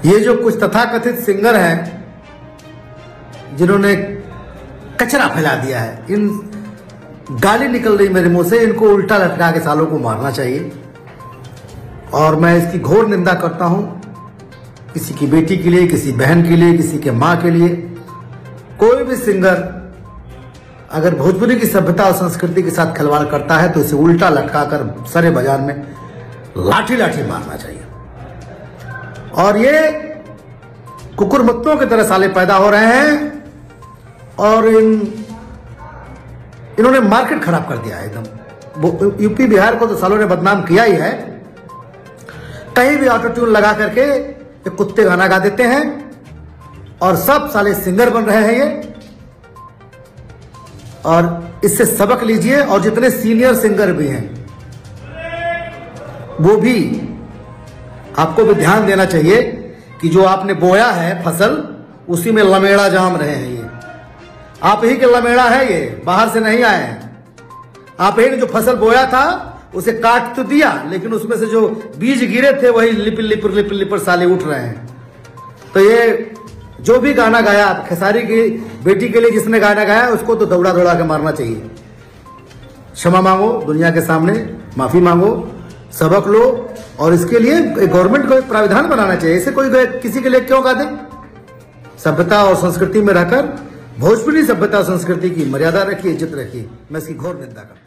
ये जो कुछ तथाकथित सिंगर हैं जिन्होंने कचरा फैला दिया है, इन गाली निकल रही मेरे मुंह से, इनको उल्टा लटका के सालों को मारना चाहिए। और मैं इसकी घोर निंदा करता हूं, किसी की बेटी के लिए, किसी बहन के लिए, किसी के माँ के लिए। कोई भी सिंगर अगर भोजपुरी की सभ्यता और संस्कृति के साथ खिलवाड़ करता है तो इसे उल्टा लटकाकर सरे बाजार में लाठी लाठी मारना चाहिए। और ये कुकुरमुत्तों की तरह साले पैदा हो रहे हैं और इन्होंने मार्केट खराब कर दिया है एकदम। यूपी बिहार को तो सालों ने बदनाम किया ही है। कहीं भी ऑटो ट्यून लगा करके ये कुत्ते गाना गा देते हैं और सब साले सिंगर बन रहे हैं ये। और इससे सबक लीजिए। और जितने सीनियर सिंगर भी हैं वो भी, आपको भी ध्यान देना चाहिए कि जो आपने बोया है फसल, उसी में लमेड़ा जाम रहे हैं ये। आप ही के लमेड़ा है ये, बाहर से नहीं आए हैं। आप ही ने जो फसल बोया था उसे काट तो दिया, लेकिन उसमें से जो बीज गिरे थे वही लिपिर लिपिर लिपिर लिपिर साले उठ रहे हैं। तो ये जो भी गाना गाया, खेसारी की बेटी के लिए जिसने गाना गाया, उसको तो दौड़ा दौड़ा के मारना चाहिए। क्षमा मांगो दुनिया के सामने, माफी मांगो, सबक लो। और इसके लिए गवर्नमेंट को एक प्राविधान बनाना चाहिए। इसे कोई किसी के लिए क्यों गा दे? सभ्यता और संस्कृति में रहकर भोजपुरी सभ्यता और संस्कृति की मर्यादा रखिए, इज्जत रखिए। मैं इसकी घोर निंदा करता हूं।